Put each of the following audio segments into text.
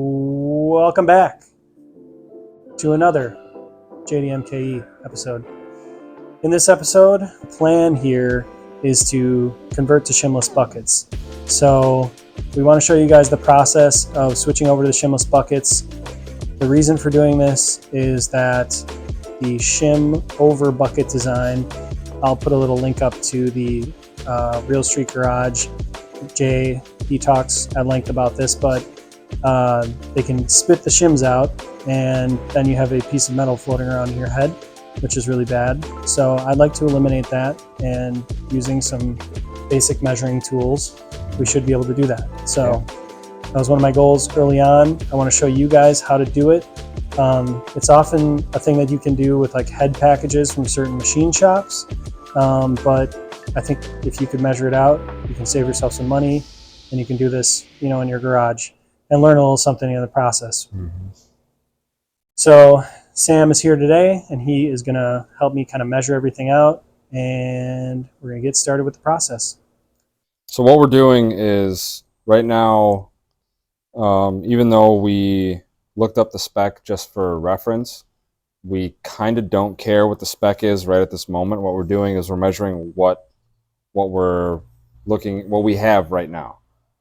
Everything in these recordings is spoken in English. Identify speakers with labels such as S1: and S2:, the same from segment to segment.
S1: Welcome back to another JDMKE episode. In this episode, the plan here is to convert to shimless buckets. So we want to show you guys the process of switching over to the shimless buckets. The reason for doing this is that the shim over bucket design, I'll put a little link up to the Real Street Garage. Jay, he talks at length about this, but they can spit the shims out and then you have a piece of metal floating around in your head, which is really bad. So I'd like to eliminate that, and using some basic measuring tools, we should be able to do that. So that was one of my goals early on. I want to show you guys how to do it. It's often a thing that you can do with like head packages from certain machine shops, but I think if you could measure it out, you can save yourself some money, and you can do this, in your garage and learn a little something in the process. Mm-hmm. So Sam is here today, and he is going to help me kind of measure everything out, and we're going to get started with the process.
S2: So what we're doing is right now, even though we looked up the spec just for reference, we kind of don't care what the spec is right at this moment. What we're doing is we're measuring what we have right now,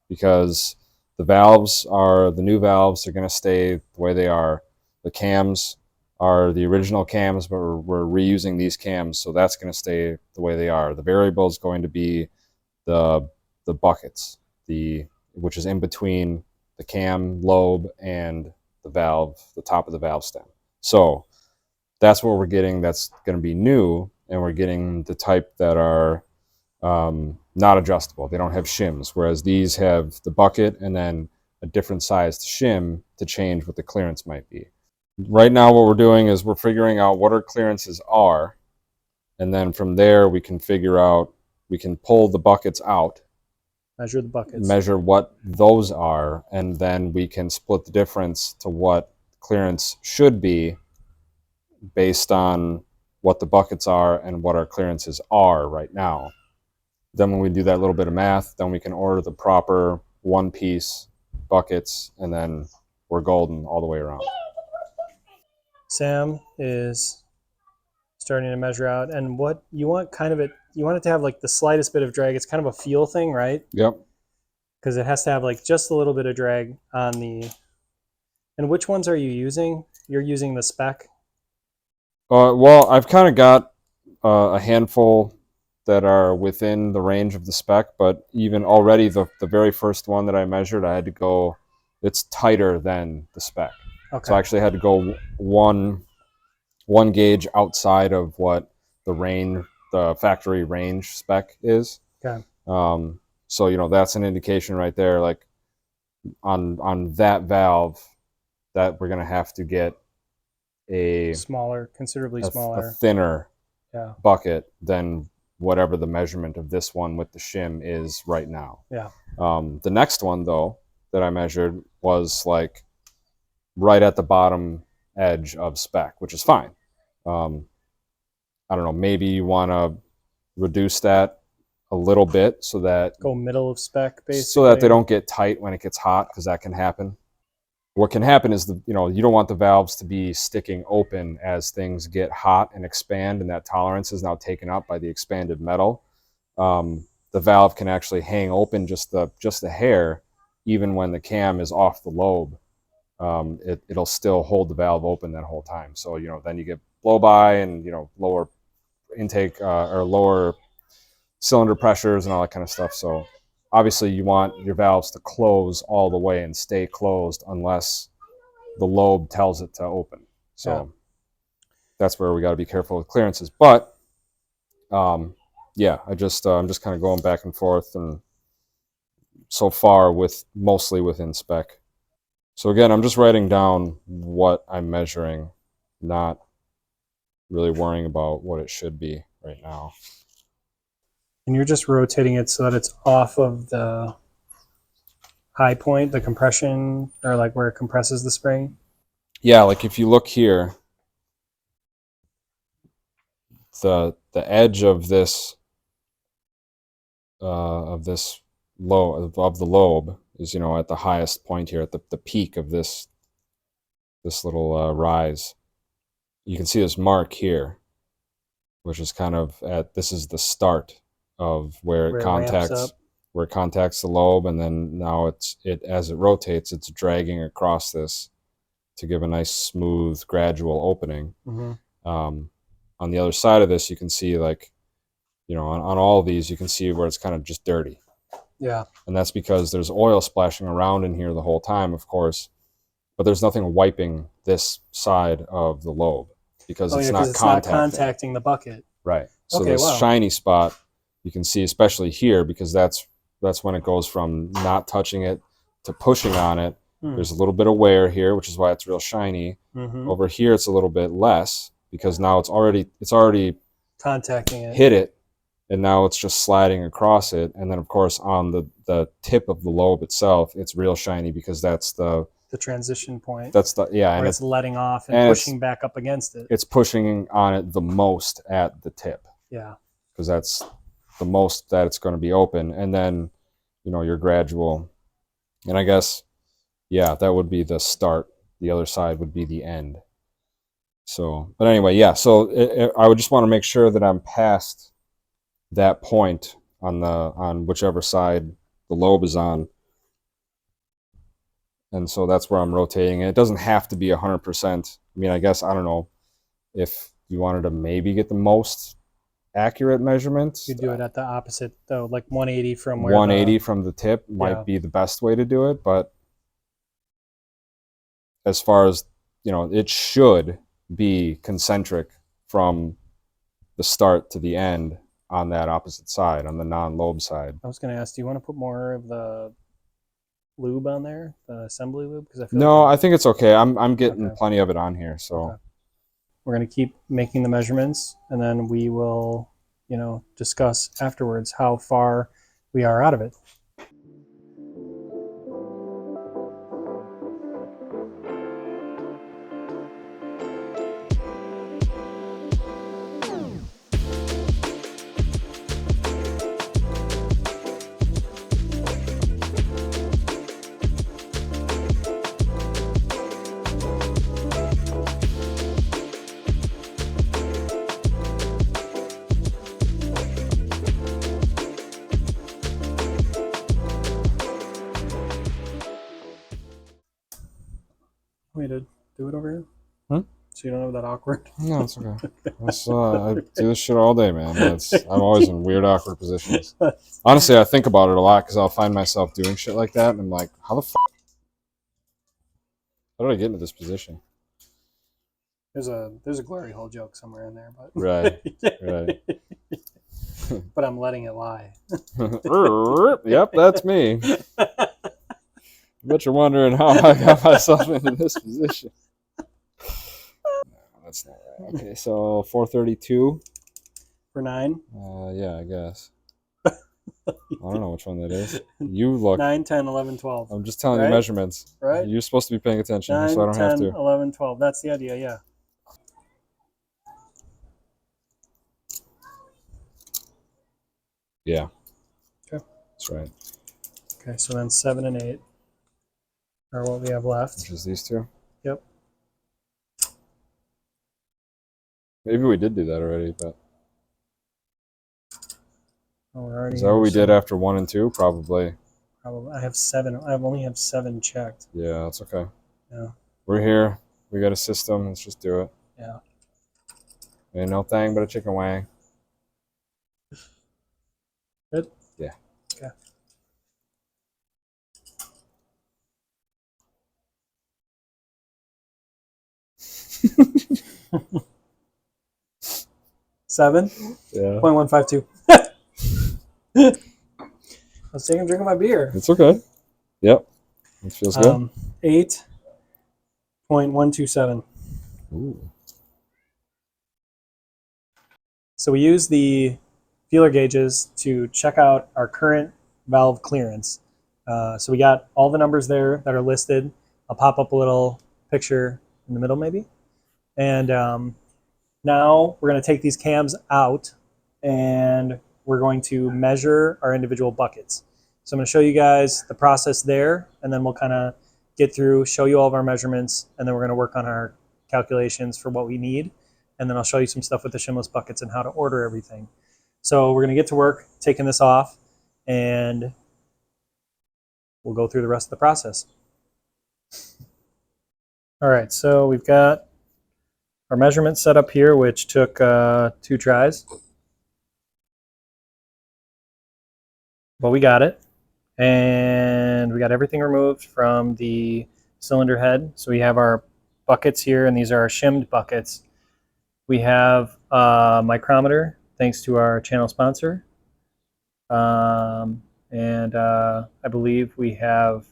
S2: because the new valves are going to stay the way they are. The cams are the original cams, but we're reusing these cams, so that's going to stay the way they are. The variable is going to be the buckets, which is in between the cam lobe and the valve, the top of the valve stem. So that's what we're getting. That's going to be new, and we're getting the type that are not adjustable. They don't have shims, whereas these have the bucket and then a different sized shim to change what the clearance might be. Right now what we're doing is we're figuring out what our clearances are, and then from there we can pull the buckets out,
S1: measure the buckets,
S2: measure what those are, and then we can split the difference to what clearance should be based on what the buckets are and what our clearances are right now. Then when we do that little bit of math, then we can order the proper one-piece buckets, and then we're golden all the way around.
S1: Sam is starting to measure out, and what you want you want it to have like the slightest bit of drag. It's kind of a feel thing, right?
S2: Yep.
S1: Because it has to have like just a little bit of drag on the. And which ones are you using? You're using the spec?
S2: Well, I've kind of got a handful that are within the range of the spec, but even already the very first one that I measured, I had to go, it's tighter than the spec. Okay. So I actually had to go one gauge outside of what the factory range spec is.
S1: Okay.
S2: So that's an indication right there, like on that valve, that we're gonna have to get a
S1: smaller, considerably smaller,
S2: a thinner bucket than whatever the measurement of this one with the shim is right now.
S1: Yeah.
S2: The next one though that I measured was like right at the bottom edge of spec, which is fine. I don't know, maybe you want to reduce that a little bit so that
S1: go middle of spec, basically,
S2: so that they don't get tight when it gets hot, because that can happen. What can happen is you don't want the valves to be sticking open as things get hot and expand, and that tolerance is now taken up by the expanded metal. The valve can actually hang open just the hair, even when the cam is off the lobe. It'll still hold the valve open that whole time. So then you get blow by and lower intake or lower cylinder pressures and all that kind of stuff. So obviously you want your valves to close all the way and stay closed unless the lobe tells it to open. So that's where we got to be careful with clearances. But I'm just kind of going back and forth, and so far mostly within spec. So again, I'm just writing down what I'm measuring, not really worrying about what it should be right now.
S1: And you're just rotating it so that it's off of the high point, the compression, or like where it compresses the spring?
S2: Yeah, like if you look here, the edge of this lobe, of the lobe, is, you know, at the highest point here, at the peak of this little rise. You can see this mark here, which is kind of this is the start of where it contacts the lobe, and then now it as it rotates, it's dragging across this to give a nice smooth gradual opening. On the other side of this, you can see, like, you know, on all of these, you can see where it's kind of just dirty.
S1: Yeah.
S2: And that's because there's oil splashing around in here the whole time, of course, but there's nothing wiping this side of the lobe because it's not
S1: contacting the bucket.
S2: Right. So this shiny spot, you can see, especially here, because that's when it goes from not touching it to pushing on it. There's a little bit of wear here, which is why it's real shiny. Over here, it's a little bit less because now it's already
S1: contacting it,
S2: hit it, and now it's just sliding across it. And then, of course, on the tip of the lobe itself, it's real shiny because that's the
S1: transition point.
S2: That's where
S1: it's letting off and pushing back up against it.
S2: It's pushing on it the most at the tip.
S1: Yeah.
S2: Because that's the most that it's going to be open. And then, you know, your gradual, and I guess, yeah, that would be the start. The other side would be the end. So, but anyway, yeah. So I would just want to make sure that I'm past that point on whichever side the lobe is on. And so that's where I'm rotating. And it doesn't have to be 100%. I mean, I guess, I don't know, if you wanted to maybe get the most accurate measurement,
S1: you do it at the opposite, though, like 180 from where
S2: 180 from the tip might be the best way to do it. But as far as, you know, it should be concentric from the start to the end on that opposite side, on the non-lobe side.
S1: I was going to ask, do you want to put more of the lube on there, the assembly lube? Because I feel
S2: no, I think it's okay. I'm getting plenty of it on here. So
S1: we're going to keep making the measurements, and then we will, you know, discuss afterwards how far we are out of it. We to do it over here? So you don't have that awkward?
S2: No, it's okay. I do this shit all day, man. I'm always in weird, awkward positions. Honestly, I think about it a lot because I'll find myself doing shit like that, and I'm like, how the fuck? How did I get into this position?
S1: There's a glory hole joke somewhere in there, but
S2: right.
S1: But I'm letting it lie.
S2: Yep, that's me. I bet you're wondering how I got myself into this position. No, that's not right. Okay, so 432
S1: for 9.
S2: Yeah, I guess. I don't know which one that is. You look
S1: 9, 10, 11, 12.
S2: I'm just telling you measurements.
S1: Right.
S2: You're supposed to be paying attention,
S1: 9,
S2: so I don't
S1: 10,
S2: have to.
S1: 11, 12. That's the idea. Yeah.
S2: Yeah.
S1: Okay.
S2: That's right.
S1: Okay, so then 7 and 8 are what we have left.
S2: Which is these two?
S1: Yep.
S2: Maybe we did do that already, but.
S1: Oh, we're already.
S2: Is that what we did after 1 and 2? Probably.
S1: Probably. I have 7. I only have 7 checked.
S2: Yeah, that's okay.
S1: Yeah.
S2: We're here. We got a system. Let's just do it.
S1: Yeah.
S2: Ain't no thing but a chicken wing.
S1: Good?
S2: Yeah.
S1: Okay. Seven?
S2: Yeah.
S1: 0.152. I was taking a drink of my beer.
S2: It's okay. Yep. It feels good.
S1: 8.127.
S2: Ooh.
S1: So we use the feeler gauges to check out our current valve clearance. So we got all the numbers there that are listed. I'll pop up a little picture in the middle maybe. And now we're going to take these cams out and we're going to measure our individual buckets. So I'm going to show you guys the process there, and then we'll kind of get through, show you all of our measurements, and then we're going to work on our calculations for what we need. And then I'll show you some stuff with the shimless buckets and how to order everything. So we're going to get to work taking this off, and we'll go through the rest of the process. All right, so we've got our measurement set up here, which took 2 tries. But we got it. And we got everything removed from the cylinder head. So we have our buckets here, and these are our shimmed buckets. We have a micrometer, thanks to our channel sponsor. I believe we have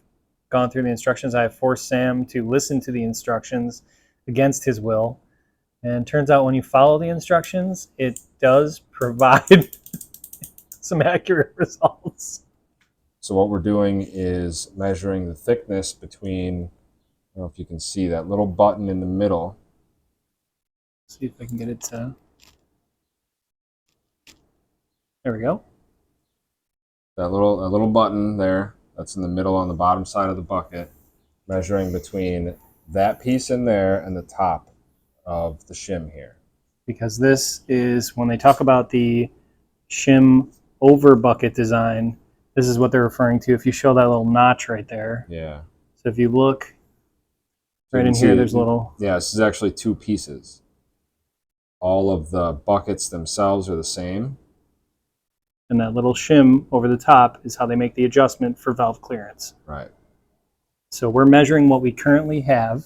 S1: gone through the instructions. I have forced Sam to listen to the instructions against his will. And turns out when you follow the instructions, it does provide some accurate results.
S2: So what we're doing is measuring the thickness between, I don't know if you can see that little button in the middle.
S1: See if I can get it to, there we go.
S2: That little button there, that's in the middle on the bottom side of the bucket, measuring between that piece in there and the top of the shim here.
S1: Because this is, when they talk about the shim over bucket design, this is what they're referring to. If you show that little notch right there.
S2: Yeah.
S1: So if you look right in here, there's a little.
S2: Yeah, this is actually 2 pieces. All of the buckets themselves are the same.
S1: And that little shim over the top is how they make the adjustment for valve clearance.
S2: Right.
S1: So we're measuring what we currently have.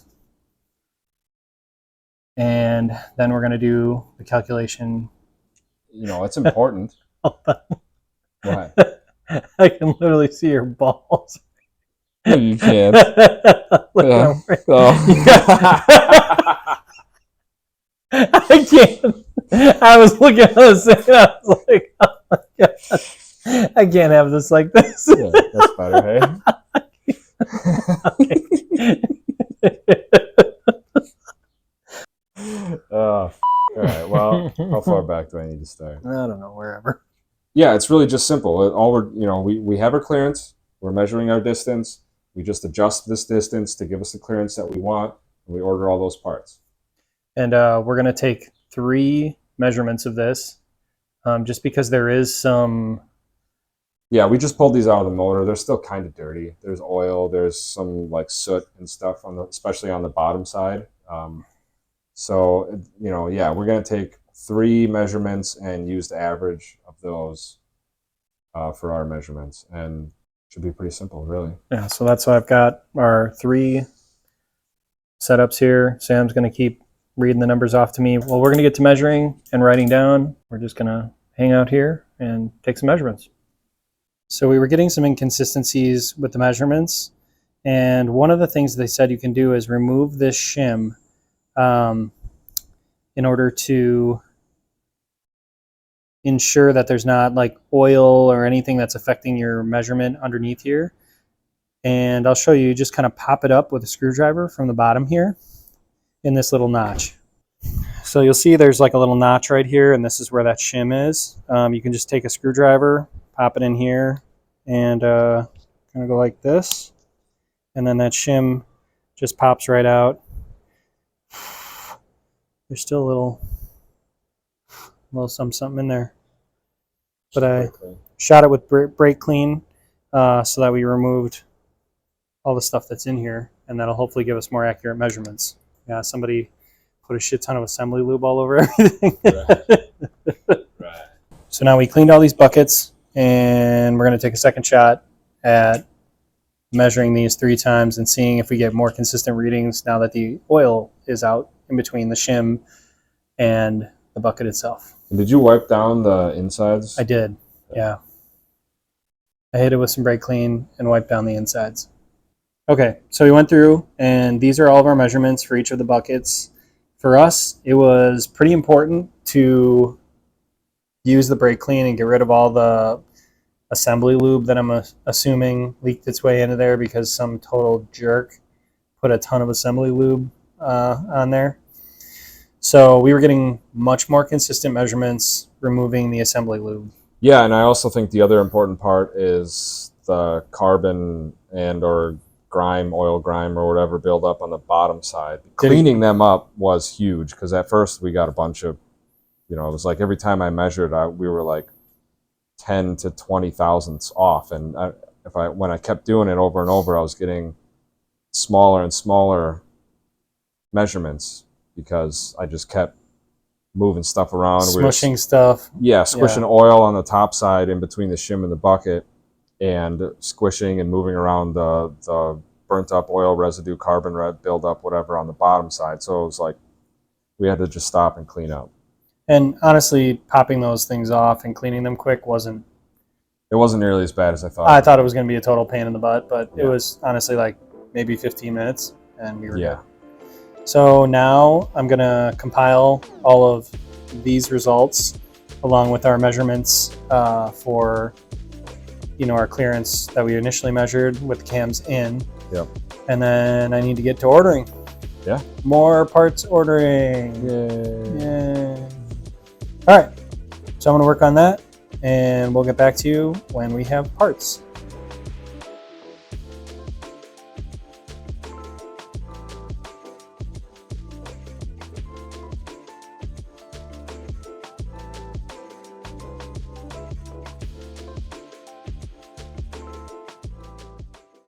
S1: And then we're going to do the calculation.
S2: You know, it's important. What?
S1: I can literally see your balls.
S2: No, you can't.
S1: Yeah.
S2: Oh.
S1: I can't. I was looking at this and I was like, oh my God. I can't have this like this.
S2: Yeah, that's better, hey? All right, well, how far back do I need to start?
S1: I don't know, wherever.
S2: Yeah, it's really just simple. All we have our clearance, we're measuring our distance, we just adjust this distance to give us the clearance that we want, and we order all those parts.
S1: And we're going to take 3 measurements of this, just because there is some.
S2: Yeah, we just pulled these out of the motor. They're still kind of dirty. There's oil, there's some like soot and stuff on especially on the bottom side. So, yeah, we're going to take 3 measurements and use the average of those for our measurements, and it should be pretty simple, really.
S1: Yeah, so that's why I've got our 3 setups here. Sam's going to keep reading the numbers off to me. Well, we're going to get to measuring and writing down. We're just going to hang out here and take some measurements. So we were getting some inconsistencies with the measurements, and one of the things they said you can do is remove this shim in order to ensure that there's not like oil or anything that's affecting your measurement underneath here. And I'll show you, just kind of pop it up with a screwdriver from the bottom here in this little notch. So you'll see there's like a little notch right here, and this is where that shim is. You can just take a screwdriver, pop it in here, and kind of go like this, and then that shim just pops right out. There's still a little something in there, but I shot it with brake clean so that we removed all the stuff that's in here, and that'll hopefully give us more accurate measurements. Yeah, somebody put a shit ton of assembly lube all over everything. Right. So now we cleaned all these buckets, and we're going to take a second shot at measuring these 3 times and seeing if we get more consistent readings now that the oil is out in between the shim and the bucket itself.
S2: Did you wipe down the insides?
S1: I did, yeah. I hit it with some brake clean and wiped down the insides. Okay, so we went through, and these are all of our measurements for each of the buckets. For us, it was pretty important to use the brake clean and get rid of all the assembly lube that I'm assuming leaked its way into there because some total jerk put a ton of assembly lube on there. So we were getting much more consistent measurements removing the assembly lube.
S2: Yeah, and I also think the other important part is carbon and or grime, oil grime or whatever build up on the bottom side. Cleaning them up was huge because at first we got a bunch of, it was like every time I measured, we were like 10 to 20 thousandths off. And when I kept doing it over and over, I was getting smaller and smaller measurements because I just kept moving stuff around.
S1: Smushing stuff.
S2: Yeah, squishing oil on the top side in between the shim and the bucket, and squishing and moving around the burnt up oil residue, carbon buildup, whatever on the bottom side. So it was like we had to just stop and clean up.
S1: And honestly, popping those things off and cleaning them quick wasn't
S2: nearly as bad as I thought.
S1: I thought it was going to be a total pain in the butt, but it was honestly like maybe 15 minutes and we were good. So now I'm going to compile all of these results along with our measurements for our clearance that we initially measured with the cams in.
S2: Yep.
S1: And then I need to get to ordering.
S2: Yeah.
S1: More parts ordering.
S2: Yay.
S1: All right. So I'm going to work on that and we'll get back to you when we have parts.